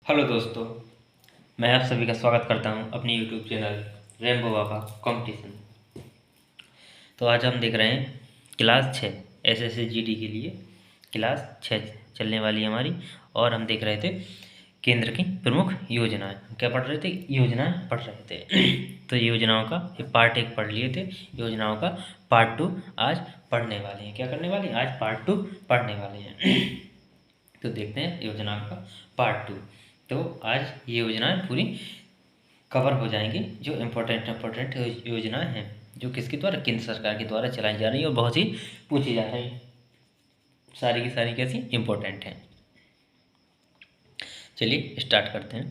Hello दोस्तों, मैं आप सभी का स्वागत करता हूं अपनी यूट्यूब चैनल रेनबो बाबा कंपटीशन। तो आज हम देख रहे हैं क्लास 6 एसएससी जीडी के लिए क्लास 6 चलने वाली हमारी। और हम देख रहे थे केंद्र की प्रमुख योजनाएं। क्या पढ़ रहे थे? योजनाएं पढ़ रहे थे। तो योजनाओं का ये पार्ट 1 पढ़ लिए थे। योजनाओं का पार्ट 2 आज पढ़ने वाले हैं। क्या करने वाले हैं? आज पार्ट 2 पढ़ने वाले हैं। तो देखते हैं योजनाओं का पार्ट 2। तो आज ये योजनाएं पूरी कवर हो जाएंगी, जो इम्पोर्टेंट योजनाएं हैं, जो किसके द्वारा? केंद्र सरकार के द्वारा चलाई जा रही है और बहुत ही पूछी जा रही है। सारी की सारी कैसी? इम्पोर्टेंट हैं। चलिए स्टार्ट करते हैं।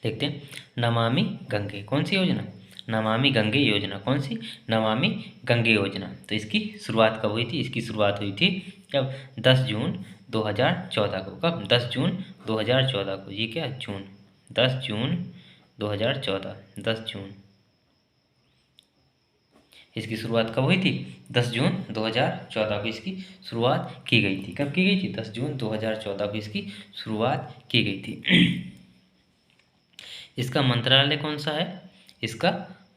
देखते हैं नमामि गंगे। कौन सी योजना? नमामि गंगे योजना। कौन सी? नमामि गंगे योजना। तो इसकी शुरुआत कब हुई थी? इसकी शुरुआत हुई थी कब? 10 जून 2014 को। कब? 10 जून 2014 को। ये क्या? जून, 10 जून 2014। 10 जून इसकी शुरुआत कब हुई थी? 10 जून 2014 को इसकी शुरुआत की गई थी। कब की गई थी? 10 जून 2014 को इसकी शुरुआत की गई थी। इसका मंत्रालय कौन सा है? इसका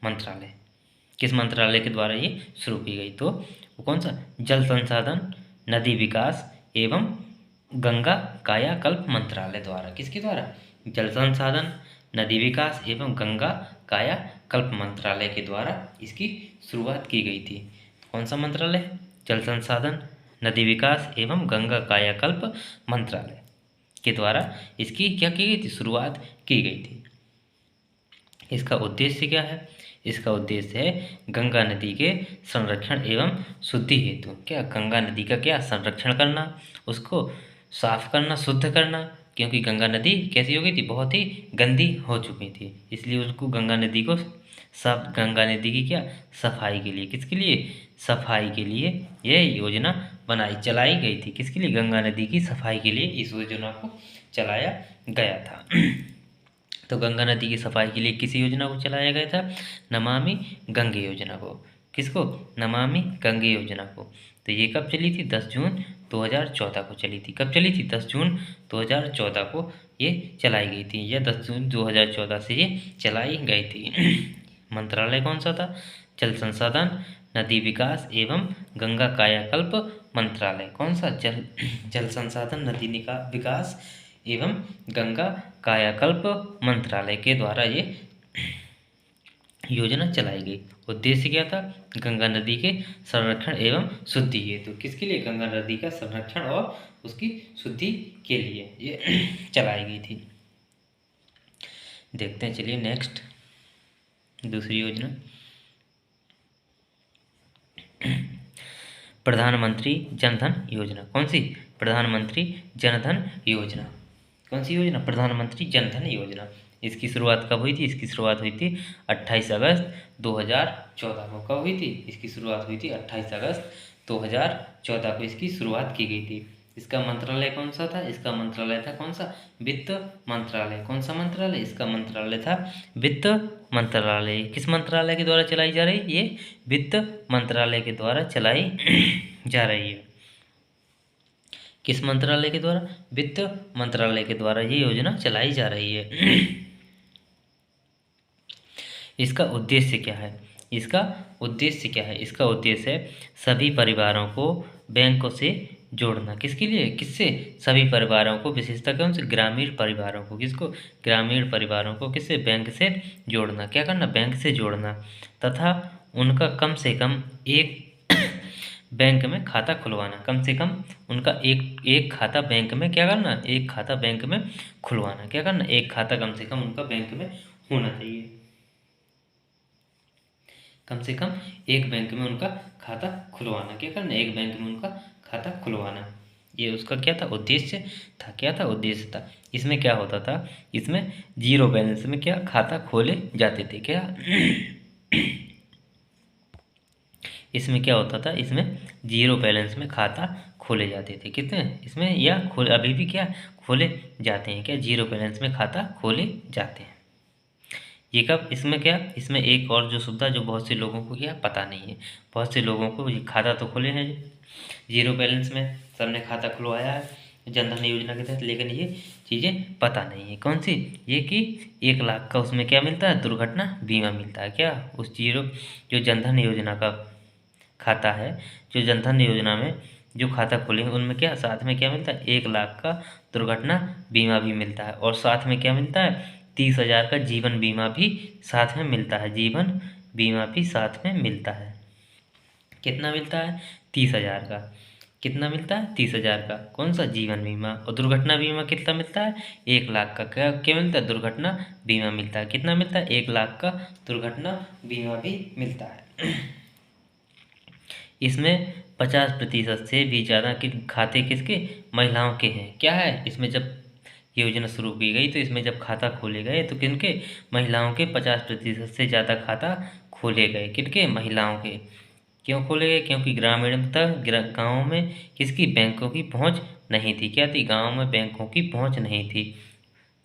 मंत्रालय किस मंत्रालय के द्वारा ये शुरू की गई? तो वो कौन सा? जल संसाधन, नदी विकास एवं गंगा कायाकल्प मंत्रालय द्वारा। किसके द्वारा? जल संसाधन, नदी विकास एवं गंगा कायाकल्प मंत्रालय के द्वारा इसकी शुरुआत की गई थी। कौन सा मंत्रालय? जल संसाधन, नदी विकास एवं गंगा कायाकल्प मंत्रालय के द्वारा इसकी क्या की गई थी? शुरुआत की गई थी। इसका उद्देश्य क्या है? इसका उद्देश्य है गंगा नदी के संरक्षण एवं शुद्धि हेतु। क्या? गंगा नदी का क्या? संरक्षण करना, उसको साफ करना, शुद्ध करना। क्योंकि गंगा नदी कैसी हो गई थी? बहुत ही गंदी हो चुकी थी, इसलिए उसको गंगा नदी को साफ, गंगा नदी की क्या? सफाई के लिए। किसके लिए? सफाई के लिए यह योजना चलाई गई थी। किसके लिए? गंगा नदी की सफाई के लिए इस योजना को चलाया गया था। तो गंगा नदी की सफाई के लिए किस योजना को चलाया गया था? नमामि गंगे योजना को। किसको? नमामि गंगे योजना को। तो ये कब चली थी? 10 जून 2014 को चली थी। कब चली थी? 10 जून 2014 को ये चलाई गई थी। यह 10 जून 2014 से ये चलाई गई थी। मंत्रालय कौन सा था? जल संसाधन, नदी विकास एवं गंगा कायाकल्प मंत्रालय। कौन सा? जल संसाधन, नदी विकास एवं गंगा कायाकल्प मंत्रालय के द्वारा ये योजना चलाई गई। उद्देश्य क्या था? गंगा नदी के संरक्षण एवं शुद्धि हेतु। किसके लिए? गंगा नदी का संरक्षण और उसकी शुद्धि के लिए ये चलाई गई थी। देखते हैं, चलिए नेक्स्ट दूसरी योजना। प्रधानमंत्री जनधन योजना। कौन सी? प्रधानमंत्री जनधन योजना। कौन सी योजना? प्रधानमंत्री जनधन योजना। इसकी शुरुआत कब हुई थी? इसकी शुरुआत हुई थी 28 अगस्त 2014 को। कब हुई थी? इसकी शुरुआत हुई थी 28 अगस्त 2014 को इसकी शुरुआत की गई थी। इसका मंत्रालय कौन सा था? इसका मंत्रालय था कौन सा? वित्त मंत्रालय। कौन सा मंत्रालय? इसका मंत्रालय था वित्त मंत्रालय। किस मंत्रालय के द्वारा चलाई जा रही है? ये वित्त मंत्रालय के द्वारा चलाई जा रही है। किस मंत्रालय के द्वारा? वित्त मंत्रालय के द्वारा ये योजना चलाई जा रही है। इसका उद्देश्य क्या है? इसका उद्देश्य क्या है? इसका उद्देश्य है सभी परिवारों को बैंकों से जोड़ना। किसके लिए? किससे? सभी परिवारों को, विशेषतः कौन से? ग्रामीण परिवारों को। किसको? ग्रामीण परिवारों को किससे? बैंक से जोड़ना। क्या करना? बैंक से जोड़ना, तथा उनका कम से कम एक बैंक में खाता खुलवाना। कम से कम उनका एक खाता बैंक में क्या करना? एक खाता बैंक में खुलवाना। क्या करना? एक खाता कम से कम उनका बैंक में होना चाहिए। कम से कम एक बैंक में उनका खाता खुलवाना। क्या करना? एक बैंक में उनका खाता खुलवाना। ये उसका क्या था? उद्देश्य था। क्या था? उद्देश्य था। इसमें क्या होता था? इसमें जीरो बैलेंस में क्या खाता खोले जाते थे। क्या इसमें क्या होता था? इसमें जीरो बैलेंस में खाता खोले जाते थे। कितने? इसमें या खोले, अभी भी क्या खोले जाते हैं? क्या जीरो बैलेंस में खाता खोले जाते हैं? ये कब? इसमें क्या? इसमें एक और जो सुविधा जो बहुत से लोगों को क्या पता नहीं है। बहुत से लोगों को ये खाता तो खोले हैं जीरो बैलेंस में, सबने खाता खुलवाया है, जनधन योजना के तहत, लेकिन ये चीज़ें पता नहीं है। कौन सी? ये कि 1 लाख का उसमें क्या मिलता है? दुर्घटना बीमा मिलता है। क्या? उस जो जनधन योजना का खाता है, जो जनधन योजना में जो खाता खोलेंगे उनमें क्या साथ में क्या मिलता है? 1 लाख का दुर्घटना बीमा भी मिलता है, और साथ में क्या मिलता है? 30,000 का जीवन बीमा भी साथ में मिलता है। जीवन बीमा भी साथ में मिलता है। कितना मिलता है? 30,000 का। कितना मिलता है? 30,000 का। कौन सा? जीवन बीमा। और दुर्घटना बीमा कितना मिलता है? 1 लाख का। क्या क्या मिलता है? दुर्घटना बीमा मिलता है। कितना मिलता है? 1 लाख का दुर्घटना बीमा भी मिलता है। इसमें 50% से भी ज़्यादा के खाते किसके? महिलाओं के हैं। क्या है? इसमें जब योजना शुरू की गई तो इसमें जब खाता खोले गए तो किनके? महिलाओं के 50% से ज़्यादा खाता खोले गए। किनके? महिलाओं के। क्यों खोले गए? क्योंकि ग्रामीण तथा गाँव में किसकी? बैंकों की पहुंच नहीं थी। क्या थी? गाँव में बैंकों की पहुंच नहीं थी।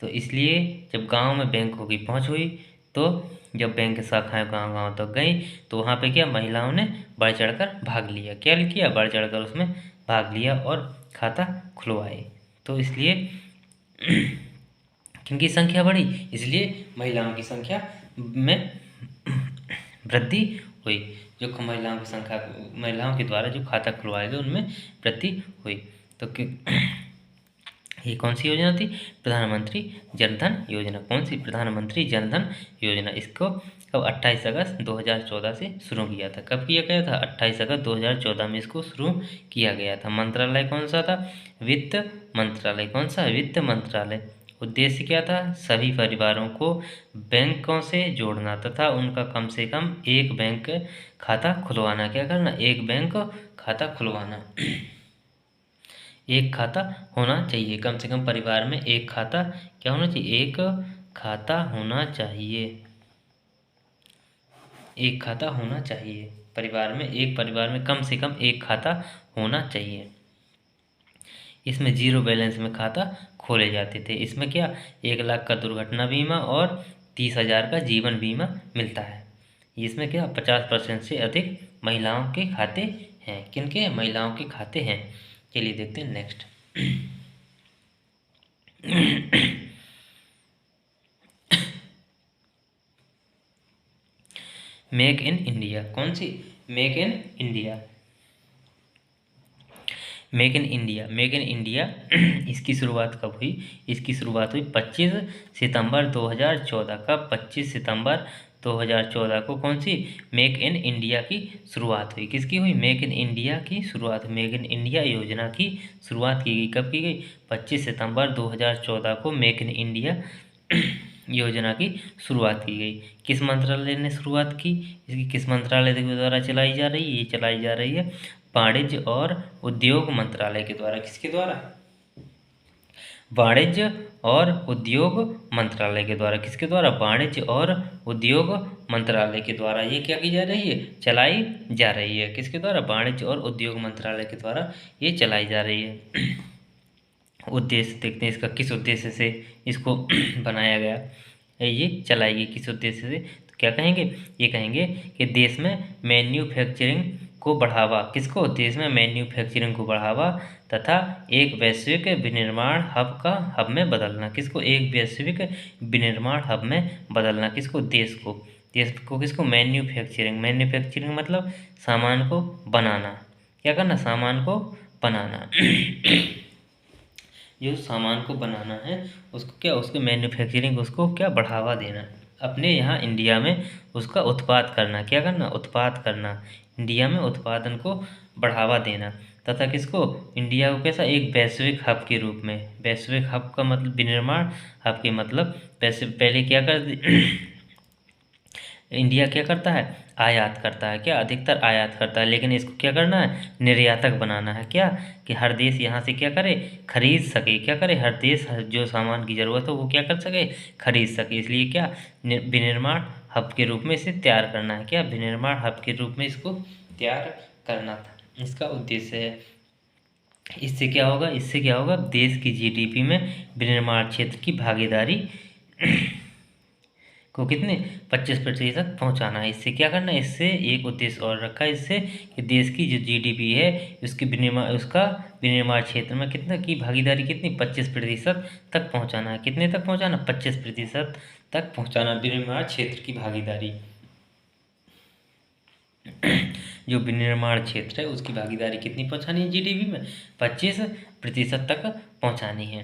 तो इसलिए जब गांव में बैंकों की पहुंच हुई, तो जब बैंक शाखाएं गांव गांव तक गई, तो वहाँ पे क्या महिलाओं ने बढ़ चढ़कर भाग लिया। क्या किया? बढ़ चढ़कर उसमें भाग लिया और खाता खुलवाए। तो इसलिए किनकी संख्या बढ़ी? इसलिए महिलाओं की संख्या में वृद्धि हुई। जो महिलाओं की संख्या, महिलाओं के द्वारा जो खाता खुलवाए गए उनमें वृद्धि हुई। तो ये कौन सी योजना थी? प्रधानमंत्री जनधन योजना। कौन सी? प्रधानमंत्री जनधन योजना। इसको कब? 28 अगस्त 2014 से शुरू किया था। कब किया गया था? 28 अगस्त 2014 में इसको शुरू किया गया था। मंत्रालय कौन सा था? वित्त मंत्रालय। कौन सा? वित्त मंत्रालय। उद्देश्य क्या था? सभी परिवारों को बैंकों से जोड़ना तथा उनका कम से कम एक बैंक खाता खुलवाना। क्या करना? एक बैंक खाता खुलवाना। एक खाता होना चाहिए, कम से कम परिवार में एक खाता क्या होना चाहिए? एक खाता होना चाहिए। एक खाता होना चाहिए परिवार में। एक परिवार में कम से कम एक खाता होना चाहिए। इसमें 0 बैलेंस में खाता खोले जाते थे। इसमें क्या? 1 लाख का दुर्घटना बीमा और 30,000 का जीवन बीमा मिलता है। इसमें क्या? 50% से अधिक महिलाओं के खाते हैं। किनके? महिलाओं के खाते हैं। चलिए देखते हैं नेक्स्ट। Make in India. कौन सी? Make in India. Make in India. Make in India इसकी शुरुआत कब हुई? इसकी शुरुआत हुई 25 सितंबर 2014 का। 25 सितंबर 2014 को कौन सी? मेक इन इंडिया की शुरुआत हुई। किसकी हुई? मेक इन इंडिया की शुरुआत। मेक इन इंडिया योजना की शुरुआत की गई। कब की गई? 25 सितंबर 2014 को मेक इन इंडिया योजना की शुरुआत की गई। किस मंत्रालय ने शुरुआत की? इसकी किस मंत्रालय के द्वारा चलाई जा रही है? ये चलाई जा रही है वाणिज्य और उद्योग मंत्रालय के द्वारा। किसके द्वारा? वाणिज्य और उद्योग मंत्रालय के द्वारा। किसके द्वारा? वाणिज्य और उद्योग मंत्रालय के द्वारा ये क्या की जा रही है? चलाई जा रही है। किसके द्वारा? वाणिज्य और उद्योग मंत्रालय के द्वारा ये चलाई जा रही है। उद्देश्य देखते हैं इसका, किस उद्देश्य से इसको बनाया गया, ये चलाएगी किस उद्देश्य से। तो क्या कहेंगे? ये कहेंगे कि देश में मैन्युफैक्चरिंग को बढ़ावा। किसको? देश में मैन्युफैक्चरिंग को बढ़ावा तथा एक वैश्विक विनिर्माण हब में बदलना। किसको? एक वैश्विक विनिर्माण हब में बदलना। किसको? देश को। देश को किसको? मैन्युफैक्चरिंग। मैन्युफैक्चरिंग मतलब सामान को बनाना। क्या करना? सामान को बनाना। जो सामान को बनाना है उसको क्या? उसके मैन्युफैक्चरिंग, उसको क्या? बढ़ावा देना। अपने यहाँ इंडिया में उसका उत्पाद करना। क्या करना? उत्पाद करना। इंडिया में उत्पादन को बढ़ावा देना तथा किसको? इंडिया को कैसा? एक वैश्विक हब के रूप में। वैश्विक हब का मतलब विनिर्माण हब के मतलब वैसे पहले क्या कर इंडिया क्या करता है? आयात करता है। क्या? अधिकतर आयात करता है। लेकिन इसको क्या करना है? निर्यातक बनाना है। क्या? कि हर देश यहाँ से क्या करे? खरीद सके। क्या करे? हर देश जो सामान की ज़रूरत हो वो क्या कर सके? खरीद सके। इसलिए क्या? विनिर्माण हब के रूप में इसे तैयार करना है। क्या? विनिर्माण हब के रूप में इसको तैयार करना था, इसका उद्देश्य है। इससे क्या होगा? इससे क्या होगा? देश की जीडीपी में विनिर्माण क्षेत्र की भागीदारी को कितने 25% पहुंचाना है। इससे क्या करना है, इससे एक उद्देश्य और रखा है इससे कि देश की जो जीडीपी है उसकी उसका विनिर्माण क्षेत्र में कितना की भागीदारी कितनी 25% तक पहुंचाना है। कितने तक पहुंचाना, 25% तक पहुंचाना विनिर्माण क्षेत्र की भागीदारी। जो विनिर्माण क्षेत्र है उसकी भागीदारी कितनी पहुंचानी है जीडीपी में, 25% तक पहुंचानी है।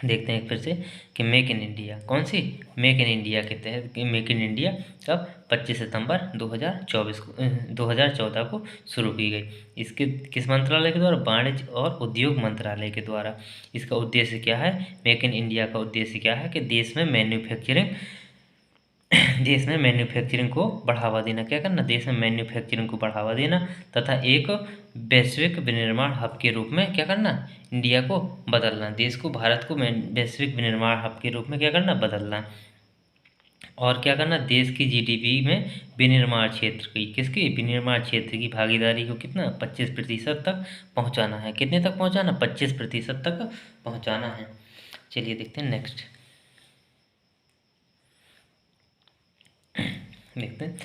देखते हैं फिर से कि मेक इन इंडिया, कौन सी मेक इन इंडिया के तहत मेक इन इंडिया कब 25 सितंबर 2014 को शुरू की गई। इसके किस मंत्रालय के द्वारा, वाणिज्य और उद्योग मंत्रालय के द्वारा। इसका उद्देश्य क्या है, मेक इन इंडिया का उद्देश्य क्या है कि देश में मैन्युफैक्चरिंग को बढ़ावा देना। क्या करना, देश में मैन्युफैक्चरिंग को बढ़ावा देना तथा एक वैश्विक विनिर्माण हब के रूप में क्या करना, इंडिया को बदलना। देश को, भारत को वैश्विक विनिर्माण हब के रूप में क्या करना, बदलना। और क्या करना, देश की जीडीपी में विनिर्माण क्षेत्र की, किसकी, विनिर्माण क्षेत्र की भागीदारी को कितना 25% तक पहुँचाना है। कितने तक पहुँचाना, 25% तक पहुँचाना है। चलिए देखते हैं नेक्स्ट। देखते हैं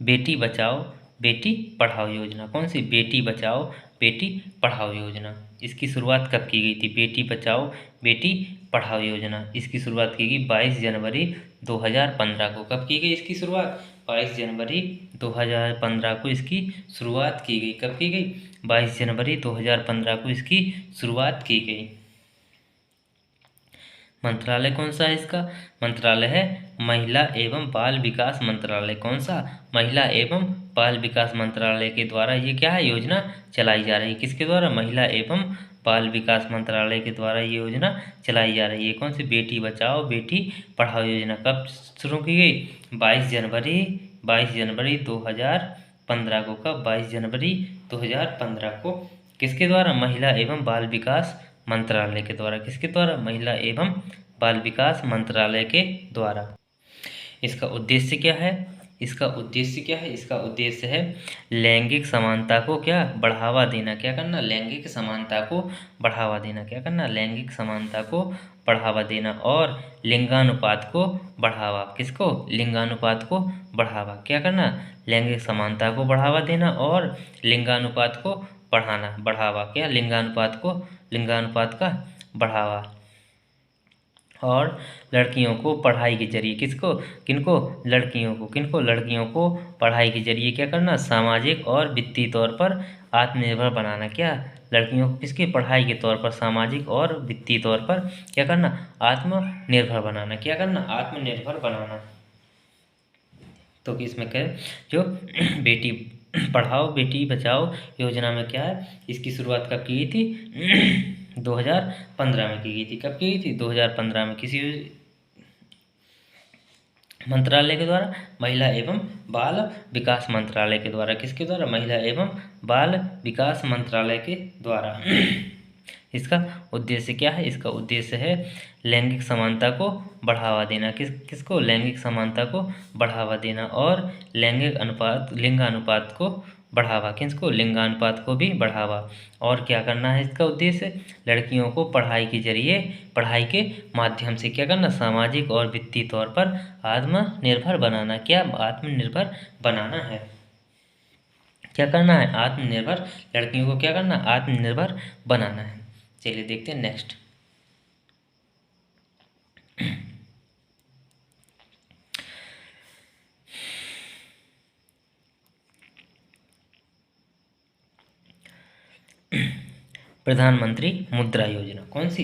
बेटी बचाओ बेटी पढ़ाओ योजना। कौन सी, बेटी बचाओ बेटी पढ़ाओ योजना। इसकी शुरुआत कब की गई थी, बेटी बचाओ बेटी पढ़ाओ योजना। इसकी शुरुआत की गई 22 जनवरी 2015 को। कब की गई इसकी शुरुआत, 22 जनवरी 2015 को इसकी शुरुआत की गई। कब की गई, 22 जनवरी 2015 को इसकी शुरुआत की गई। मंत्रालय कौन सा है इसका, मंत्रालय है महिला एवं बाल विकास मंत्रालय। कौन सा, महिला एवं बाल विकास मंत्रालय के द्वारा ये क्या है, योजना चलाई जा रही है। किसके द्वारा, महिला एवं बाल विकास मंत्रालय के द्वारा ये योजना चलाई जा रही है। कौन सी, बेटी बचाओ बेटी पढ़ाओ योजना। कब शुरू की गई, 22 जनवरी 2015 को। कब, 22 जनवरी 2015 को। किसके द्वारा, महिला एवं बाल विकास मंत्रालय के द्वारा। किसके द्वारा, महिला एवं बाल विकास मंत्रालय के द्वारा। इसका उद्देश्य क्या है, इसका उद्देश्य क्या है, इसका उद्देश्य है लैंगिक समानता को क्या, बढ़ावा देना। क्या करना, लैंगिक समानता को बढ़ावा देना। क्या करना, लैंगिक समानता को बढ़ावा देना और लिंगानुपात को बढ़ावा। किसको, लिंगानुपात को बढ़ावा। क्या करना, लैंगिक समानता को बढ़ावा देना और लिंगानुपात को बढ़ावा। क्या, लिंगानुपात का बढ़ावा। और लड़कियों को पढ़ाई के जरिए, किसको, किनको, लड़कियों को पढ़ाई के जरिए क्या करना, सामाजिक और वित्तीय तौर पर आत्मनिर्भर बनाना। क्या, लड़कियों को किसके, पढ़ाई के तौर पर सामाजिक और वित्तीय तौर पर क्या करना, आत्मनिर्भर बनाना। क्या करना, आत्मनिर्भर बनाना। तो इसमें क्या है, जो बेटी पढ़ाओ बेटी बचाओ योजना में क्या है, इसकी शुरुआत कब की गई थी 2015 में की गई थी। कब की गई थी, 2015 में। किसी मंत्रालय के द्वारा, महिला एवं बाल विकास मंत्रालय के द्वारा। किसके द्वारा, महिला एवं बाल विकास मंत्रालय के द्वारा। इसका उद्देश्य क्या है, इसका उद्देश्य है लैंगिक समानता को बढ़ावा देना। किसको, लैंगिक समानता को बढ़ावा देना और लिंगानुपात को बढ़ावा। किसको, लिंगानुपात को भी बढ़ावा। और क्या करना है इसका उद्देश्य, लड़कियों को पढ़ाई के जरिए, पढ़ाई के माध्यम से क्या करना, सामाजिक और वित्तीय तौर पर आत्मनिर्भर बनाना। क्या, आत्मनिर्भर बनाना है। क्या करना है, आत्मनिर्भर, लड़कियों को क्या करना, आत्मनिर्भर बनाना है। चलिए देखते हैं नेक्स्ट। प्रधानमंत्री मुद्रा योजना। कौन सी,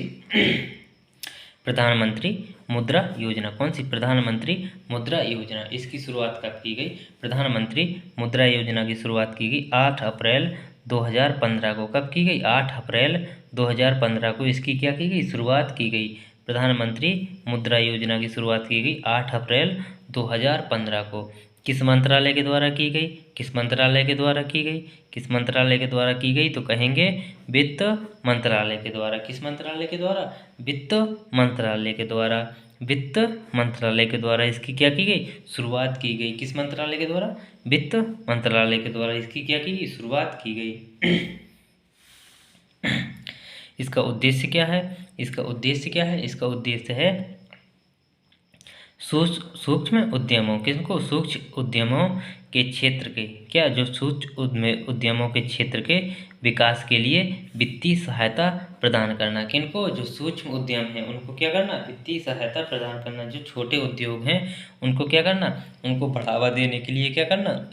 प्रधानमंत्री मुद्रा योजना। कौन सी, प्रधानमंत्री मुद्रा योजना। इसकी शुरुआत कब की गई, प्रधानमंत्री मुद्रा योजना की शुरुआत की गई 8 अप्रैल 2015 को। कब की गई, 8 अप्रैल 2015 को इसकी क्या की गई, शुरुआत की गई। प्रधानमंत्री मुद्रा योजना की शुरुआत की गई 8 अप्रैल 2015 को। किस मंत्रालय के द्वारा की गई, किस मंत्रालय के द्वारा की गई, किस मंत्रालय के द्वारा की गई, तो कहेंगे वित्त मंत्रालय के द्वारा। किस मंत्रालय के द्वारा, वित्त मंत्रालय के द्वारा। वित्त मंत्रालय के द्वारा इसकी क्या की गई, शुरुआत की गई। किस मंत्रालय के द्वारा, वित्त मंत्रालय के द्वारा इसकी क्या की गई, शुरुआत की गई। इसका उद्देश्य क्या है, इसका उद्देश्य क्या है, इसका उद्देश्य है सूक्ष्म उद्यमों, किनको? सूक्ष्म उद्यमों के क्षेत्र के, क्या? जो सूक्ष्म उद्यमों के क्षेत्र के विकास के लिए वित्तीय सहायता प्रदान करना। किनको? जो सूक्ष्म उद्यम हैं उनको क्या करना? वित्तीय सहायता प्रदान करना। जो छोटे उद्योग हैं उनको क्या करना? उनको बढ़ावा देने के लिए क्या करना?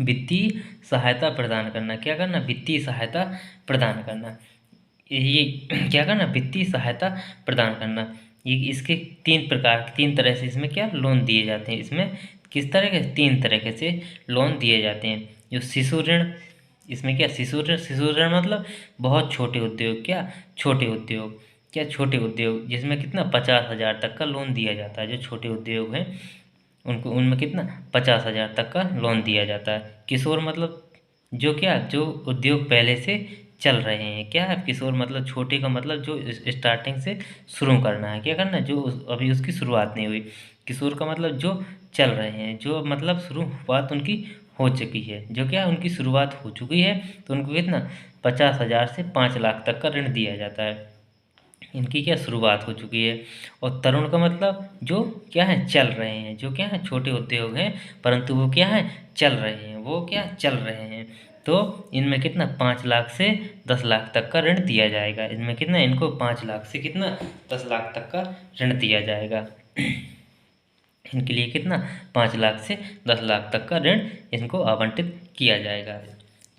वित्तीय सहायता प्रदान करना। क्या करना? वित्तीय सहायता प्रदान करना। ये क्या करना? वित्तीय सहायता प्रदान करना। ये इसके तीन तरह से इसमें क्या लोन दिए जाते हैं। इसमें किस तरह के? 3 तरीके से लोन दिए जाते हैं। जो शिशु ऋण, इसमें क्या? शिशु ऋण मतलब बहुत छोटे उद्योग। क्या? छोटे उद्योग। क्या? छोटे उद्योग, जिसमें कितना? 50,000 तक का लोन दिया जाता है। जो छोटे उद्योग हैं उनको, उनमें कितना? 50,000 तक का लोन दिया जाता है। किशोर मतलब जो क्या? जो उद्योग पहले से चल रहे हैं। क्या है? किशोर मतलब छोटे का मतलब जो स्टार्टिंग से शुरू करना है। क्या करना है? जो अभी उसकी शुरुआत नहीं हुई। किशोर का मतलब जो चल रहे हैं, जो मतलब शुरुआत उनकी हो चुकी है। जो क्या? उनकी शुरुआत हो चुकी है, तो उनको कितना? 50,000 से 5 लाख तक का ऋण दिया जाता है। इनकी क्या? शुरुआत हो चुकी है। और तरुण का मतलब जो क्या है? चल रहे हैं। जो क्या है? छोटे उद्योग हैं, परंतु वो क्या है? चल रहे हैं। वो क्या? चल रहे हैं। तो इनमें कितना? 5 लाख से 10 लाख तक का ऋण दिया जाएगा। इनमें कितना? इनको 5 लाख से कितना? 10 लाख तक का ऋण दिया जाएगा। इनके लिए कितना? 5 लाख से 10 लाख तक का ऋण इनको आवंटित किया जाएगा।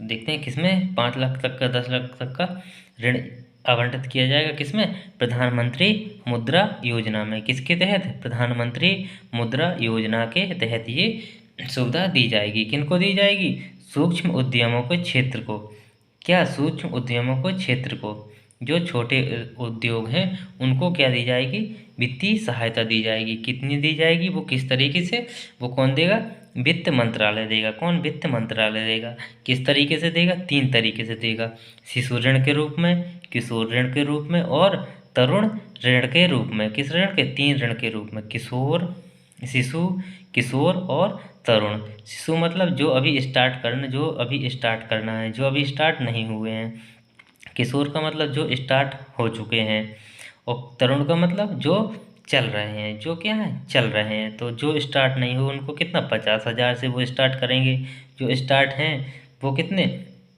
देखते हैं किसमें 5 लाख तक का, 10 लाख तक का ऋण आवंटित किया जाएगा। किसमें? प्रधानमंत्री मुद्रा योजना में। किसके तहत? प्रधानमंत्री मुद्रा योजना के तहत ये सुविधा दी जाएगी। किनको दी जाएगी? सूक्ष्म उद्यमों के क्षेत्र को। क्या? सूक्ष्म उद्यमों को क्षेत्र को, जो छोटे उद्योग हैं उनको क्या दी जाएगी? वित्तीय सहायता दी जाएगी। कितनी दी जाएगी? वो किस तरीके से? वो कौन देगा? वित्त मंत्रालय देगा। कौन? वित्त मंत्रालय देगा। किस तरीके से देगा? 3 तरीके से देगा। शिशु ऋण के रूप में, किशोर ऋण के रूप में और तरुण ऋण के रूप में। किस ऋण के? 3 ऋण के रूप में। किशोर, शिशु, किशोर और तरुण। शिशु मतलब जो अभी स्टार्ट करना है, जो अभी स्टार्ट नहीं हुए हैं। किशोर का मतलब जो स्टार्ट हो चुके हैं। और तरुण का मतलब जो चल रहे हैं। जो क्या है? चल रहे हैं। तो जो स्टार्ट नहीं हुए उनको कितना? 50,000 से वो स्टार्ट करेंगे। जो स्टार्ट हैं वो कितने?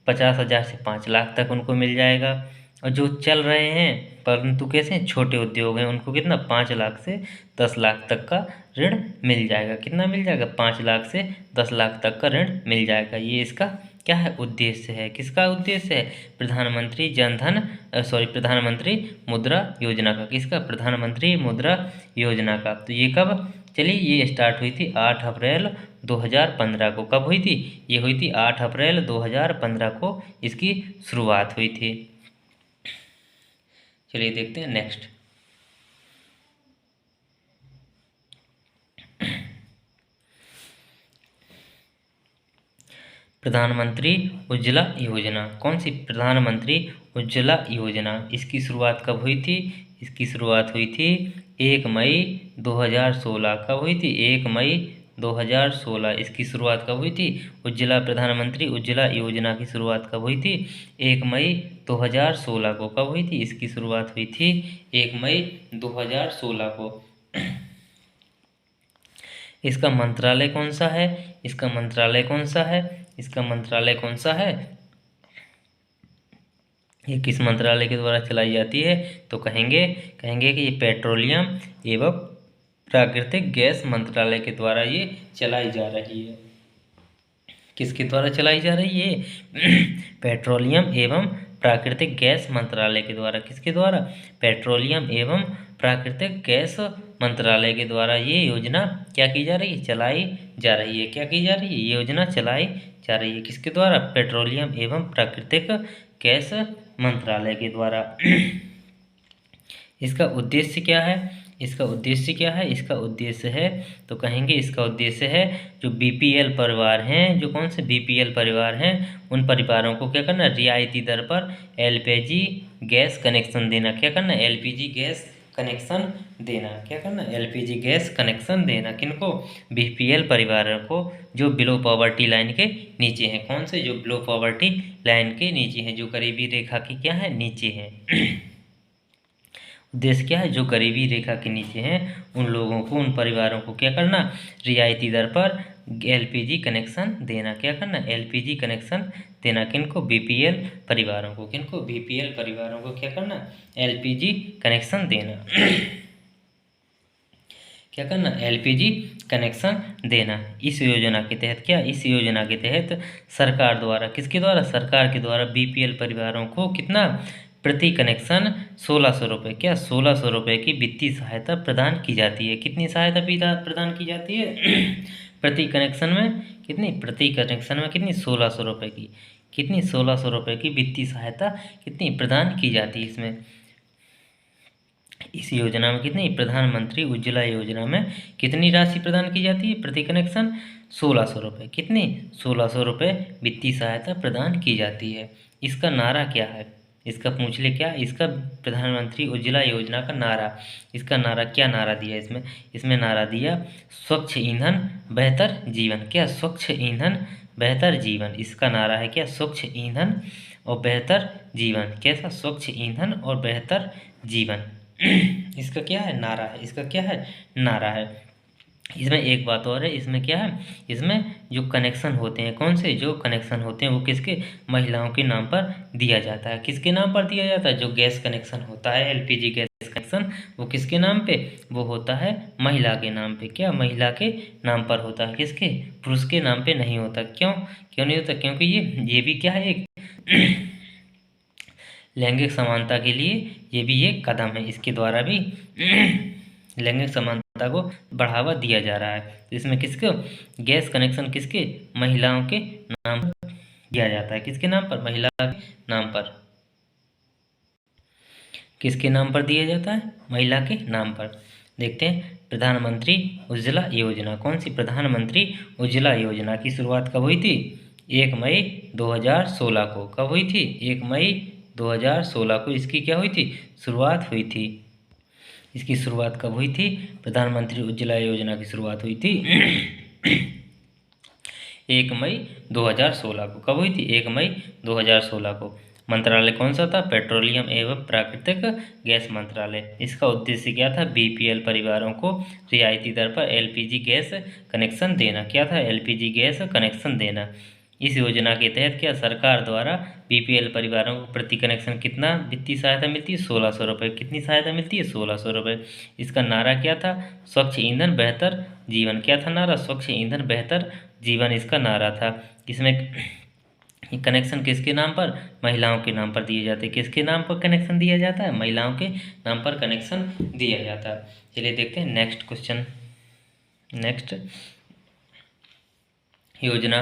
50,000 से 5 लाख तक उनको मिल जाएगा। और जो चल रहे हैं परंतु कैसे हैं? छोटे उद्योग हैं, उनको कितना? 5 लाख से 10 लाख तक का ऋण मिल जाएगा। कितना मिल जाएगा? 5 लाख से 10 लाख तक का ऋण मिल जाएगा। ये इसका क्या है? उद्देश्य है। किसका उद्देश्य है? प्रधानमंत्री मुद्रा योजना का। किसका? प्रधानमंत्री मुद्रा योजना का। तो ये कब चली? ये स्टार्ट हुई थी 8 अप्रैल 2015 को। कब हुई थी? ये हुई थी 8 अप्रैल 2015 को इसकी शुरुआत हुई थी। चलिए देखते हैं नेक्स्ट। प्रधानमंत्री उज्ज्वला योजना। कौन सी? प्रधानमंत्री उज्ज्वला योजना। इसकी शुरुआत कब हुई थी? इसकी शुरुआत हुई थी 1 मई 2016। कब हुई थी? 1 मई 2016 इसकी शुरुआत कब हुई थी? प्रधानमंत्री उज्ज्वला योजना की शुरुआत कब हुई थी? 1 मई 2016 को। कब हुई थी? इसकी शुरुआत हुई थी 1 मई 2016 को। इसका मंत्रालय कौन सा है? इसका मंत्रालय कौन सा है? इसका मंत्रालय कौन सा है? ये किस मंत्रालय के द्वारा चलाई जाती है? तो कहेंगे कि ये पेट्रोलियम एवं प्राकृतिक गैस मंत्रालय के द्वारा ये चलाई जा रही है। किसके द्वारा चलाई जा रही है? पेट्रोलियम एवं प्राकृतिक गैस मंत्रालय के द्वारा। किसके द्वारा? पेट्रोलियम एवं प्राकृतिक गैस मंत्रालय के द्वारा ये योजना क्या की जा रही है? चलाई जा रही है। क्या की जा रही है? ये योजना चलाई जा रही है। किसके द्वारा? पेट्रोलियम एवं प्राकृतिक गैस मंत्रालय के द्वारा। इसका उद्देश्य क्या है? इसका उद्देश्य क्या है? इसका उद्देश्य है तो कहेंगे इसका उद्देश्य है जो बीपीएल परिवार हैं, जो कौन से बीपीएल परिवार हैं, उन परिवारों को क्या करना? रियायती दर पर एलपीजी गैस कनेक्शन देना। क्या करना? एलपीजी गैस कनेक्शन देना। क्या करना? एलपीजी गैस कनेक्शन देना। किनको? बीपीएल परिवारों को, जो बिलो पॉवर्टी लाइन के नीचे हैं। कौन से? जो बिलो पॉवर्टी लाइन के नीचे हैं, जो गरीबी रेखा की क्या है? नीचे हैं। उद्देश्य क्या है, जो गरीबी रेखा के नीचे हैं उन लोगों को, उन परिवारों को क्या करना, रियायती दर पर एलपीजी कनेक्शन देना। क्या करना, एलपीजी कनेक्शन देना। किनको, बीपीएल परिवारों को। किनको, बीपीएल परिवारों को क्या करना, एलपीजी कनेक्शन देना। क्या करना, एलपीजी कनेक्शन देना। इस योजना के तहत क्या, इस योजना के तहत सरकार द्वारा, किसके द्वारा, सरकार के द्वारा बीपीएल परिवारों को कितना, प्रति कनेक्शन 1600 रुपये, क्या 1600 रुपये की वित्तीय सहायता प्रदान की जाती है। कितनी सहायता प्रदान की जाती है प्रति कनेक्शन में कितनी, प्रति कनेक्शन में कितनी, 1600 रुपये की, कितनी 1600 रुपये की वित्तीय सहायता कितनी प्रदान की जाती है। इसमें, इस योजना में कितनी, प्रधानमंत्री उज्ज्वला योजना में कितनी राशि प्रदान की जाती है, प्रति कनेक्शन 1600 रुपये। कितनी, 1600 रुपये वित्तीय सहायता प्रदान की जाती है। इसका नारा क्या है, इसका पूछ ले क्या, इसका प्रधानमंत्री उज्ज्वला योजना का नारा, इसका नारा क्या नारा दिया इसमें, इसमें नारा दिया स्वच्छ ईंधन बेहतर जीवन। क्या, स्वच्छ ईंधन बेहतर जीवन। इसका नारा है क्या, स्वच्छ ईंधन और बेहतर जीवन। कैसा, स्वच्छ ईंधन और बेहतर जीवन इसका क्या है, नारा है। इसका क्या है, नारा है। इसमें एक बात और है, इसमें क्या है, इसमें जो कनेक्शन होते हैं, कौन से, जो कनेक्शन होते हैं वो किसके, महिलाओं के नाम पर दिया जाता है। किसके नाम पर दिया जाता है, जो गैस कनेक्शन होता है, एलपीजी गैस कनेक्शन, वो किसके नाम पे, वो होता है महिला के नाम पे। क्या, महिला के नाम पर होता है, किसके, पुरुष के नाम पे नहीं होता। क्यों, क्यों नहीं होता, क्योंकि ये भी क्या है, एक लैंगिक समानता के लिए ये भी एक कदम है। इसके द्वारा भी लैंगिक समानता को बढ़ावा दिया जा रहा है। तो इसमें किसको, गैस कनेक्शन किसके, महिलाओं के नाम पर दिया जाता है। किसके नाम पर, महिला के नाम पर। किसके नाम पर दिया जाता है, महिला के नाम पर। देखते हैं प्रधानमंत्री उज्ज्वला योजना, कौन सी, प्रधानमंत्री उज्ज्वला योजना की शुरुआत कब हुई थी, 1 मई 2016 को। कब हुई थी, 1 मई 2016 को इसकी क्या हुई थी, शुरुआत हुई थी। इसकी शुरुआत कब हुई थी, प्रधानमंत्री उज्ज्वला योजना की शुरुआत हुई थी 1 मई 2016 को। कब हुई थी, 1 मई 2016 को। मंत्रालय कौन सा था, पेट्रोलियम एवं प्राकृतिक गैस मंत्रालय। इसका उद्देश्य क्या था, बीपीएल परिवारों को रियायती दर पर एलपीजी गैस कनेक्शन देना। क्या था, एलपीजी गैस कनेक्शन देना। इस योजना के तहत क्या, सरकार द्वारा बीपीएल परिवारों को प्रति कनेक्शन कितना वित्तीय सहायता मिलती है, 1600 रुपये। कितनी सहायता मिलती है, 1600 रुपये। इसका नारा क्या था, स्वच्छ ईंधन बेहतर जीवन। क्या था नारा, स्वच्छ ईंधन बेहतर जीवन इसका नारा था। इसमें कनेक्शन किसके नाम पर, महिलाओं के नाम पर दिए जाते हैं। किसके नाम पर कनेक्शन दिया जाता है, महिलाओं के नाम पर कनेक्शन दिया जाता है। चलिए देखते हैं नेक्स्ट क्वेश्चन। नेक्स्ट योजना,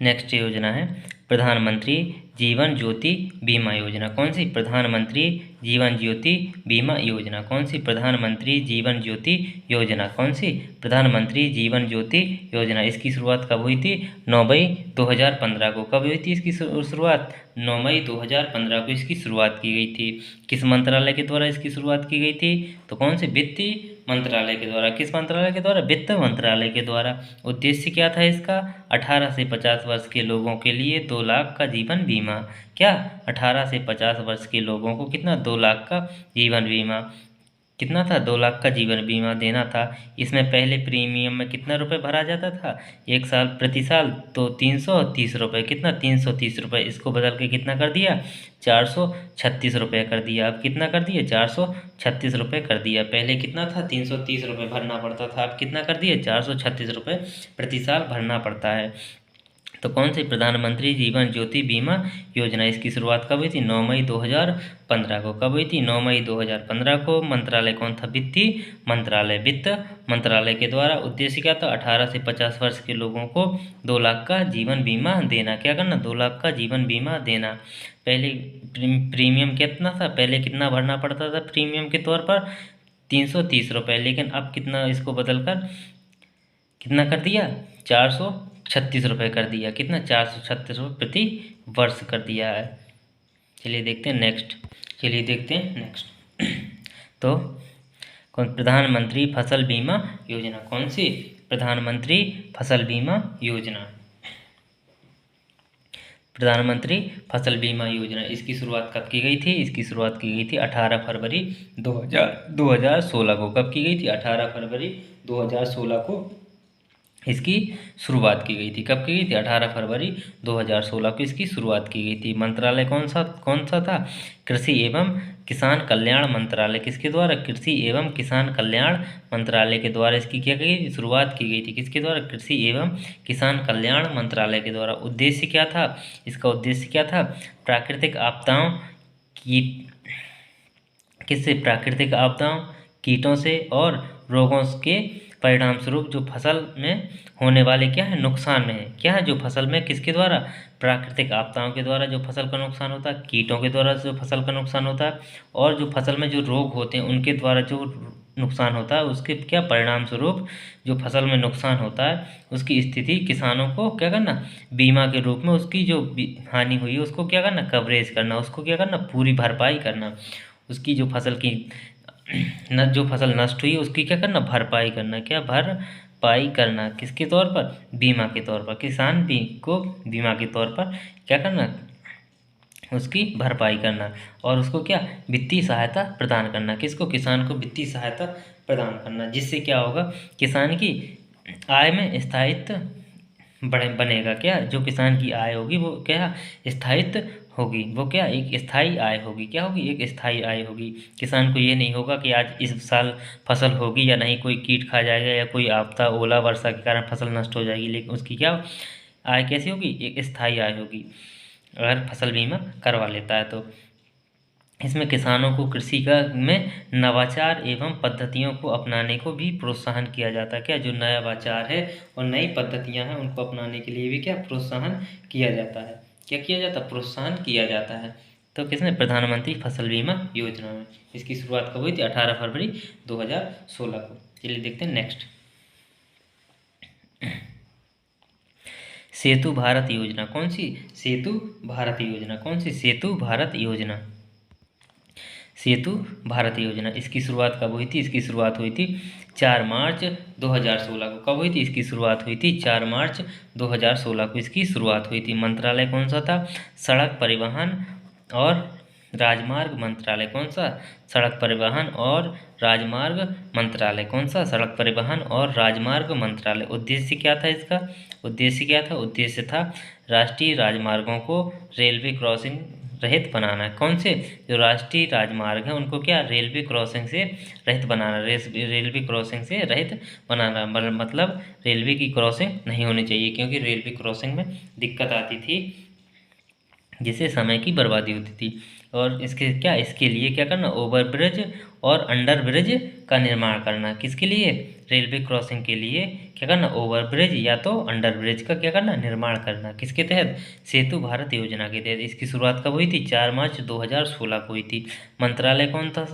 नेक्स्ट योजना है प्रधानमंत्री जीवन ज्योति बीमा योजना। कौन सी, प्रधानमंत्री जीवन ज्योति बीमा योजना। कौन सी, प्रधानमंत्री जीवन ज्योति योजना। कौन सी, प्रधानमंत्री जीवन ज्योति योजना। इसकी शुरुआत कब हुई थी, 9 मई 2015 को। कब हुई थी इसकी शुरुआत, 9 मई 2015 को इसकी शुरुआत की गई थी। किस मंत्रालय के द्वारा इसकी शुरुआत की गई थी, तो कौन से, वित्त मंत्रालय के द्वारा। किस मंत्रालय के द्वारा, वित्त मंत्रालय के द्वारा। उद्देश्य क्या था इसका, 18 से 50 वर्ष के लोगों के लिए 2 लाख का जीवन बीमा। क्या, 18 से 50 वर्ष के लोगों को कितना, 2 लाख का जीवन बीमा। कितना था, 2 लाख का जीवन बीमा देना था। इसमें पहले प्रीमियम में कितना रुपए भरा जाता था, 1 साल प्रति साल, तो 330 रुपये। कितना, 330 रुपये। इसको बदल के कितना कर दिया, 436 रुपये कर दिया। अब कितना कर दिया, 436 रुपये कर दिया। पहले कितना था, 330 रुपये भरना पड़ता था, अब कितना कर दिया, 436 रुपये प्रति साल भरना पड़ता है। तो कौन सी, प्रधानमंत्री जीवन ज्योति बीमा योजना। इसकी शुरुआत कब हुई थी, 9 मई 2015 को। कब हुई थी, 9 मई 2015 को। मंत्रालय कौन था, वित्तीय मंत्रालय, वित्त मंत्रालय के द्वारा। उद्देश्य क्या था, 18 से 50 वर्ष के लोगों को 2 लाख का जीवन बीमा देना। क्या करना, 2 लाख का जीवन बीमा देना। पहले प्रीमियम कितना था, पहले कितना भरना पड़ता था प्रीमियम के तौर पर, 330 रुपये। लेकिन अब कितना, इसको बदलकर कितना कर दिया, 436 रुपये कर दिया। कितना, 436 रुपये प्रति वर्ष कर दिया है। चलिए देखते हैं नेक्स्ट। चलिए देखते हैं नेक्स्ट तो कौन, प्रधानमंत्री फसल बीमा योजना। कौन सी, प्रधानमंत्री फसल बीमा योजना। प्रधानमंत्री फसल बीमा योजना, इसकी शुरुआत कब की गई थी? इसकी शुरुआत की गई थी 18 फरवरी 2016 को। कब की गई थी? 18 फरवरी 2016 को इसकी शुरुआत की गई थी। कब की गई थी? 18 फरवरी 2016 को इसकी शुरुआत की गई थी। मंत्रालय कौन सा था? कृषि एवं किसान कल्याण मंत्रालय। किसके द्वारा? कृषि एवं किसान कल्याण मंत्रालय के द्वारा इसकी क्या की गई? शुरुआत की गई थी। किसके द्वारा? कृषि एवं किसान कल्याण मंत्रालय के द्वारा। उद्देश्य क्या था? इसका उद्देश्य क्या था? प्राकृतिक आपदाओं की किससे? प्राकृतिक आपदाओं, कीटों से और रोगों के परिणाम स्वरूप जो फसल में होने वाले क्या है? नुकसान में है। क्या है? जो फसल में किसके द्वारा? प्राकृतिक आपदाओं के द्वारा जो फसल का नुकसान होता है, कीटों के द्वारा जो फसल का नुकसान होता है, और जो फसल में जो रोग होते हैं उनके द्वारा जो नुकसान होता है, उसके क्या परिणाम स्वरूप जो फसल में नुकसान होता है उसकी स्थिति किसानों को क्या करना? बीमा के रूप में उसकी जो हानि हुई है उसको क्या करना? कवरेज करना, उसको क्या करना? पूरी भरपाई करना। उसकी जो फसल की जो फसल नष्ट हुई उसकी क्या करना? भरपाई करना। क्या? भरपाई करना। किसके तौर पर? बीमा के तौर पर। किसान को बीमा के तौर पर क्या करना? उसकी भरपाई करना। और उसको क्या? वित्तीय सहायता प्रदान करना। किसको? किसान को वित्तीय सहायता प्रदान करना, जिससे क्या होगा? किसान की आय में स्थायित्व बनेगा। क्या? जो किसान की आय होगी वो क्या? स्थायित्व होगी। वो क्या? एक स्थायी आय होगी। क्या होगी? एक स्थायी आय होगी। किसान को ये नहीं होगा कि आज इस साल फसल होगी या नहीं, कोई कीट खा जाएगा या कोई आपदा ओला वर्षा के कारण फसल नष्ट हो जाएगी, लेकिन उसकी क्या आय कैसी होगी? एक स्थायी आय होगी अगर फसल बीमा करवा लेता है तो। इसमें किसानों को कृषि का में नवाचार एवं पद्धतियों को अपनाने को भी प्रोत्साहन किया जाता है। क्या? जो नवाचार है और नई पद्धतियां हैं उनको अपनाने के लिए भी क्या? प्रोत्साहन किया जाता है। क्या किया जाता है? प्रोत्साहन किया जाता है। तो किसने? प्रधानमंत्री फसल बीमा योजना में। इसकी शुरुआत कब हुई थी? 18 फरवरी 2016 को। चलिए देखते हैं नेक्स्ट। सेतु भारत योजना कौन सी? सेतु भारत योजना कौन सी? सेतु भारत योजना। सेतु भारत योजना, इसकी शुरुआत कब हुई थी? इसकी शुरुआत हुई थी 4 मार्च 2016 को। कब हुई थी? इसकी शुरुआत हुई थी 4 मार्च 2016 को इसकी शुरुआत हुई थी। मंत्रालय कौन सा था? सड़क परिवहन और राजमार्ग मंत्रालय। कौन सा? सड़क परिवहन और राजमार्ग मंत्रालय। कौन सा? सड़क परिवहन और राजमार्ग मंत्रालय। उद्देश्य क्या था इसका? उद्देश्य क्या था? उद्देश्य था राष्ट्रीय राजमार्गों को रेलवे क्रॉसिंग रहित बनाना। कौन से? जो राष्ट्रीय राजमार्ग हैं उनको क्या? रेलवे क्रॉसिंग से रहित बनाना। रेलवे क्रॉसिंग से रहित बनाना मतलब रेलवे की क्रॉसिंग नहीं होनी चाहिए, क्योंकि रेलवे क्रॉसिंग में दिक्कत आती थी जिससे समय की बर्बादी होती थी। और इसके लिए क्या करना? ओवरब्रिज और अंडर ब्रिज का निर्माण करना। किसके लिए? रेलवे क्रॉसिंग के लिए क्या करना? ओवरब्रिज या तो अंडर ब्रिज का क्या करना? निर्माण करना। किसके तहत? सेतु भारत योजना के तहत। इसकी शुरुआत कब हुई थी? 4 मार्च 2016 को हुई थी। मंत्रालय कौन था?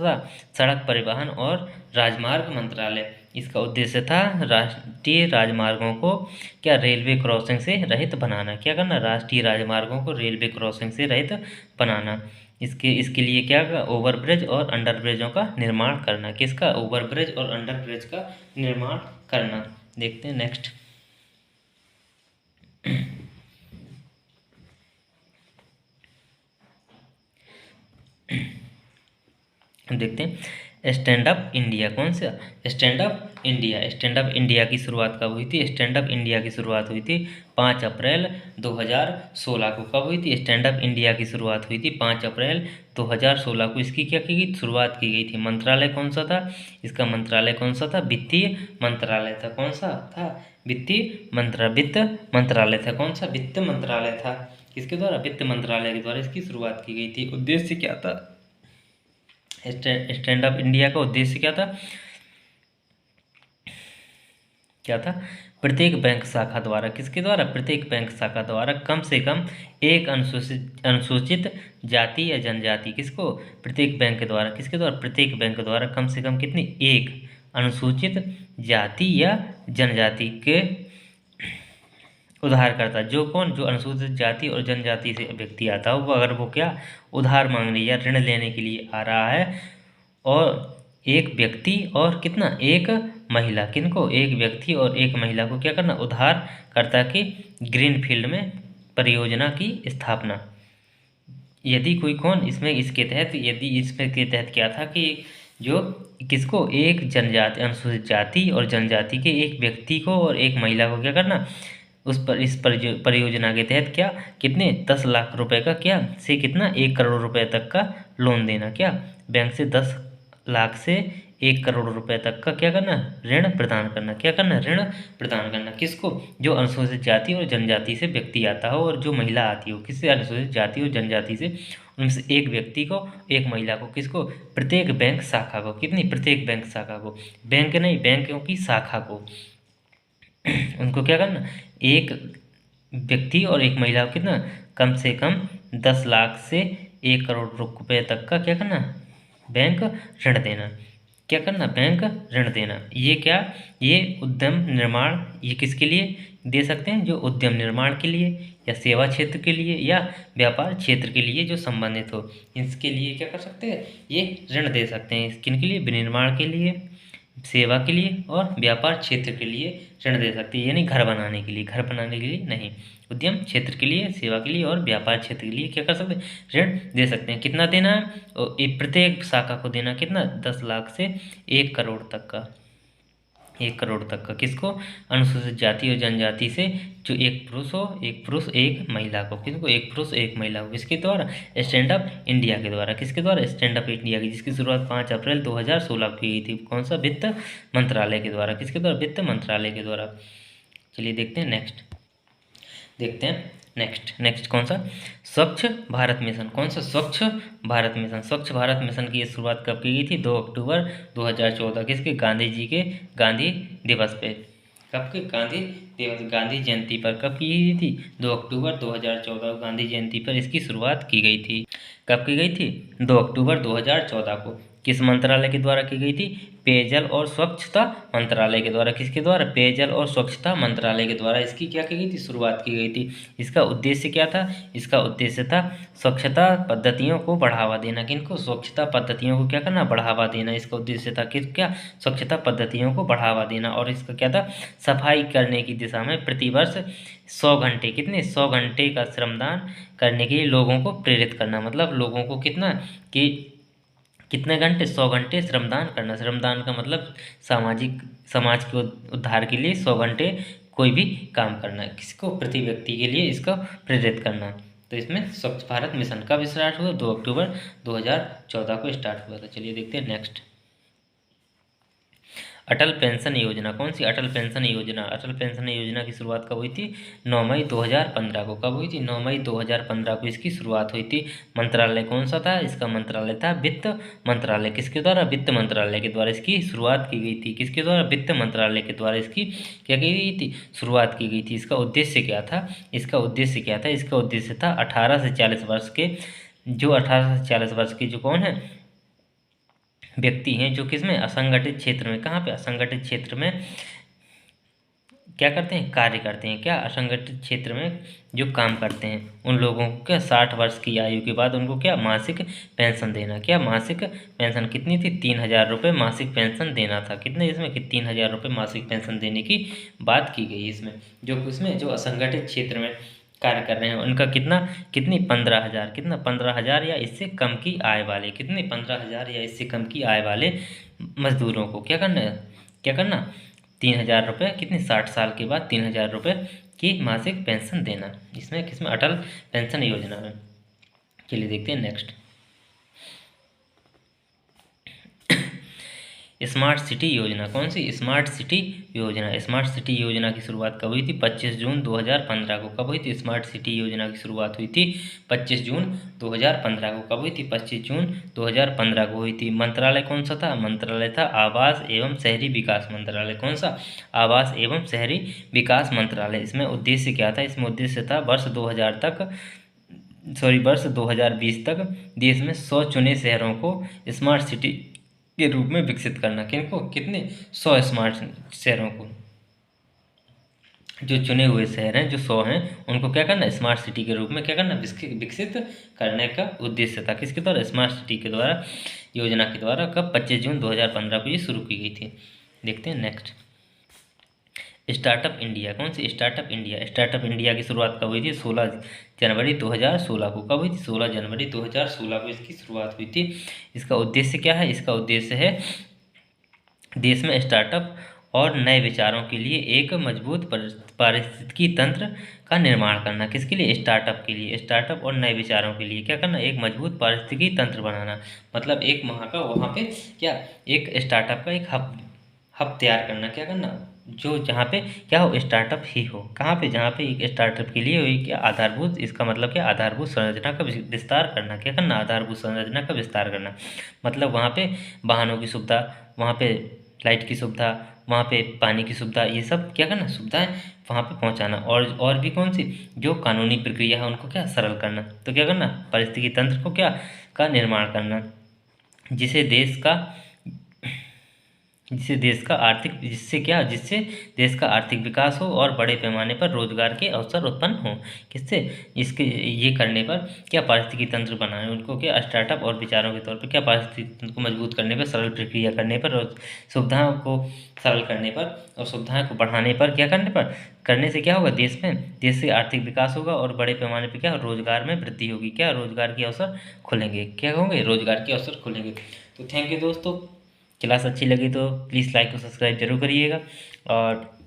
सड़क परिवहन और राजमार्ग मंत्रालय। इसका उद्देश्य था राष्ट्रीय राजमार्गों को क्या? रेलवे क्रॉसिंग से रहित बनाना। क्या करना? राष्ट्रीय राजमार्गों को रेलवे क्रॉसिंग से रहित बनाना। इसके लिए क्या? ओवरब्रिज और अंडरब्रिजों का निर्माण करना। किसका? ओवरब्रिज और अंडरब्रिज का निर्माण करना। देखते हैं नेक्स्ट। देखते हैं स्टैंड अप इंडिया। कौन सा? Stand up India. Stand up India की शुरुआत कब हुई थी? स्टैंड अप इंडिया की शुरुआत हुई थी 5 अप्रैल 2016 को। कब हुई थी? स्टैंड अप इंडिया की शुरुआत हुई थी 5 अप्रैल 2016 को। इसकी क्या की गई? शुरुआत की गई थी। मंत्रालय कौन सा था? इसका मंत्रालय कौन सा था? वित्तीय मंत्रालय था। कौन सा था? वित्त मंत्रालय था। कौन सा? वित्त मंत्रालय था। किसके द्वारा? वित्त मंत्रालय के द्वारा इसकी शुरुआत की गई थी। उद्देश्य क्या था? स्टैंड अप इंडिया का उद्देश्य क्या था? क्या था? प्रत्येक बैंक शाखा द्वारा। किसके द्वारा? प्रत्येक बैंक शाखा द्वारा कम से कम एक अनुसूचित जाति या जनजाति। किसको? प्रत्येक बैंक के द्वारा। किसके द्वारा? प्रत्येक बैंक द्वारा कम से कम कितनी? एक अनुसूचित जाति या जनजाति के उधार करता। जो कौन? जो अनुसूचित जाति और जनजाति से व्यक्ति आता है वो अगर वो क्या? उधार मांगने या ऋण लेने के लिए आ रहा है, और एक व्यक्ति और कितना? एक महिला। किनको? एक व्यक्ति और एक महिला को क्या करना? उधार करता कि ग्रीन फील्ड में परियोजना की स्थापना। यदि कोई कौन इसमें इसके तहत यदि इसमें के तहत क्या था कि जो किसको एक जनजाति अनुसूचित जाति और जनजाति के एक व्यक्ति को और एक महिला को क्या करना उस पर इस परियोजना के तहत क्या कितने 10 लाख रुपए का क्या से कितना 1 करोड़ रुपए तक का लोन देना क्या बैंक से 10 लाख से 1 करोड़ रुपए तक का क्या करना ऋण प्रदान करना क्या करना ऋण प्रदान करना किसको जो अनुसूचित जाति और जनजाति से व्यक्ति आता हो और जो महिला आती हो किससे अनुसूचित जाति और जनजाति से उनसे एक व्यक्ति को एक महिला को किसको प्रत्येक बैंक शाखा को कितनी प्रत्येक बैंक शाखा को बैंक नहीं बैंकों की शाखा को उनको क्या करना एक व्यक्ति और एक महिला को कितना कम से कम 10 लाख से 1 करोड़ रुपए तक का क्या करना बैंक ऋण देना क्या करना बैंक ऋण देना ये क्या ये उद्यम निर्माण ये किसके लिए दे सकते हैं जो उद्यम निर्माण के लिए या सेवा क्षेत्र के लिए या व्यापार क्षेत्र के लिए जो संबंधित हो इसके लिए क्या कर सकते हैं ये ऋण दे सकते हैं किन के लिए विनिर्माण के लिए सेवा के लिए और व्यापार क्षेत्र के लिए ऋण दे सकती है यानी घर बनाने के लिए नहीं उद्यम क्षेत्र के लिए सेवा के लिए और व्यापार क्षेत्र के लिए क्या कर सकते हैं ऋण दे सकते हैं कितना देना है और प्रत्येक शाखा को देना कितना 10 लाख से 1 करोड़ तक का 1 करोड़ तक का किसको अनुसूचित जाति और जनजाति से जो एक पुरुष एक महिला को किसको एक पुरुष एक महिला को किसके द्वारा स्टैंड अप इंडिया के द्वारा किसके द्वारा स्टैंड अप इंडिया की जिसकी शुरुआत 5 अप्रैल 2016 को की गई थी कौन सा वित्त मंत्रालय के द्वारा किसके द्वारा वित्त मंत्रालय के द्वारा। चलिए देखते हैं नेक्स्ट कौन सा स्वच्छ भारत मिशन कौन सा स्वच्छ भारत मिशन की शुरुआत कब की गई थी 2 अक्टूबर 2014 किसके गांधी जी के गांधी दिवस पे कब के गांधी दिवस गांधी जयंती पर कब की गई थी 2 अक्टूबर 2014 को गांधी जयंती पर इसकी शुरुआत की गई थी कब की गई थी 2 अक्टूबर 2014 को किस मंत्रालय के द्वारा की गई थी पेयजल और स्वच्छता मंत्रालय के द्वारा किसके द्वारा पेयजल और स्वच्छता मंत्रालय के द्वारा इसकी क्या की गई थी शुरुआत की गई थी इसका उद्देश्य क्या था इसका उद्देश्य था स्वच्छता पद्धतियों को बढ़ावा देना किनको स्वच्छता पद्धतियों को क्या करना बढ़ावा देना इसका उद्देश्य था कि क्या स्वच्छता पद्धतियों को बढ़ावा देना और इसका क्या था सफाई करने की दिशा में प्रतिवर्ष 100 घंटे कितने 100 घंटे का श्रमदान करने के लिए लोगों को प्रेरित करना मतलब लोगों को कितना कि कितने घंटे 100 घंटे श्रमदान करना श्रमदान का मतलब समाज के उद्धार के लिए 100 घंटे कोई भी काम करना किसको प्रति व्यक्ति के लिए इसको प्रेरित करना। तो इसमें स्वच्छ भारत मिशन कब स्टार्ट हुआ 2 अक्टूबर 2014 को स्टार्ट हुआ था। चलिए देखते हैं नेक्स्ट अटल पेंशन योजना कौन सी अटल पेंशन योजना की शुरुआत कब हुई थी 9 मई 2015 को कब हुई थी 9 मई 2015 को इसकी शुरुआत हुई थी। मंत्रालय कौन सा था इसका मंत्रालय था वित्त मंत्रालय किसके द्वारा वित्त मंत्रालय के द्वारा इसकी शुरुआत की गई थी किसके द्वारा वित्त मंत्रालय के द्वारा इसकी क्या की गई थी शुरुआत की गई थी। इसका उद्देश्य क्या था इसका उद्देश्य था 18 से 40 वर्ष के जो 18 से 40 वर्ष के जो कौन है व्यक्ति हैं जो किसमें असंगठित क्षेत्र में कहाँ पे असंगठित क्षेत्र में क्या करते हैं कार्य करते हैं क्या असंगठित क्षेत्र में जो काम करते हैं उन लोगों को क्या 60 वर्ष की आयु के बाद उनको क्या मासिक पेंशन देना क्या मासिक पेंशन कितनी थी 3,000 रुपये मासिक पेंशन देना था कितने इसमें कि 3,000 रुपये मासिक पेंशन देने की बात की गई इसमें जो असंगठित क्षेत्र में कार्य कर रहे हैं उनका कितनी 15,000 या इससे कम की आय वाले कितने 15,000 या इससे कम की आय वाले मजदूरों को क्या करना 3,000 रुपये कितने 60 साल के बाद 3,000 रुपये की मासिक पेंशन देना इसमें किसमें अटल पेंशन योजना में। चलिए देखते हैं नेक्स्ट स्मार्ट सिटी योजना कौन सी स्मार्ट सिटी योजना की शुरुआत कब हुई थी 25 जून 2015 को कब हुई थी स्मार्ट सिटी योजना की शुरुआत हुई थी 25 जून 2015 को कब हुई थी 25 जून 2015 को हुई थी। मंत्रालय कौन सा था मंत्रालय था आवास एवं शहरी विकास मंत्रालय कौन सा आवास एवं शहरी विकास मंत्रालय। इसमें उद्देश्य क्या था इसमें उद्देश्य था वर्ष 2020 तक देश में 100 चुने शहरों को स्मार्ट सिटी के रूप में विकसित करना कितने 100 स्मार्ट शहरों को जो चुने हुए शहर हैं जो 100 हैं उनको क्या करना स्मार्ट सिटी के रूप में क्या करना विकसित करने का उद्देश्य था किसके द्वारा स्मार्ट सिटी के द्वारा योजना के द्वारा कब 25 जून 2015 को ये शुरू की गई थी। देखते हैं नेक्स्ट स्टार्टअप इंडिया, कौन सी? Startup India. स्टार्टअप इंडिया की शुरुआत कब हुई थी? 16 जनवरी 2016 को। कब हुई थी? 16 जनवरी 2016 को इसकी शुरुआत हुई थी। इसका उद्देश्य क्या है? इसका उद्देश्य है देश में स्टार्टअप और नए विचारों के लिए एक मजबूत पारिस्थितिकी तंत्र का निर्माण करना। किसके लिए? स्टार्टअप के लिए। स्टार्टअप और नए विचारों के लिए क्या करना? एक मजबूत पारिस्थितिकी तंत्र बनाना। मतलब एक वहाँ का, वहाँ पे क्या, एक स्टार्टअप का एक हब तैयार करना। क्या करना? जो जहाँ पे क्या हो, स्टार्टअप ही हो। कहाँ पे? जहाँ पे एक स्टार्टअप के लिए एक क्या आधारभूत, इसका मतलब क्या, आधारभूत संरचना का विस्तार करना। क्या करना? आधारभूत संरचना का विस्तार करना। मतलब वहाँ पे वाहनों की सुविधा, वहाँ पे लाइट की सुविधा, वहाँ पे पानी की सुविधा, ये सब क्या करना? सुविधाएं वहाँ पे पहुँचाना। और भी कौन सी? जो कानूनी प्रक्रिया है उनको क्या, सरल करना। तो क्या करना? पारिस्थितिकी तंत्र को क्या का निर्माण करना, जिसे देश का जिससे देश का आर्थिक विकास हो और बड़े पैमाने पर रोजगार के अवसर उत्पन्न हो। किससे? इसके ये करने पर क्या, पारिस्थितिकी तंत्र बनाए उनको क्या, स्टार्टअप और विचारों के तौर पर क्या, पारिस्थितिकी तंत्र को मजबूत करने पर, सरल प्रक्रिया करने पर और सुविधाओं को सरल करने पर और सुविधाओं को बढ़ाने पर, क्या करने पर, करने से क्या होगा? देश से आर्थिक विकास होगा और बड़े पैमाने पर क्या, रोजगार में वृद्धि होगी। क्या? रोजगार के अवसर खुलेंगे। क्या होंगे? रोजगार के अवसर खुलेंगे। तो थैंक यू दोस्तों। क्लास अच्छी लगी तो प्लीज़ लाइक और सब्सक्राइब जरूर करिएगा। और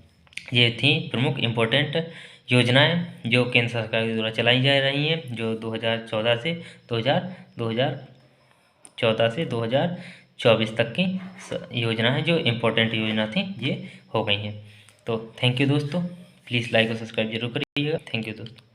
ये थी प्रमुख इम्पोर्टेंट योजनाएं जो केंद्र सरकार के द्वारा चलाई जा रही हैं, जो 2014 से 2024 तक की योजना है, जो इम्पोर्टेंट योजना थी ये हो गई हैं। तो थैंक यू दोस्तों, प्लीज़ लाइक और सब्सक्राइब जरूर करिएगा। थैंक यू दोस्तों।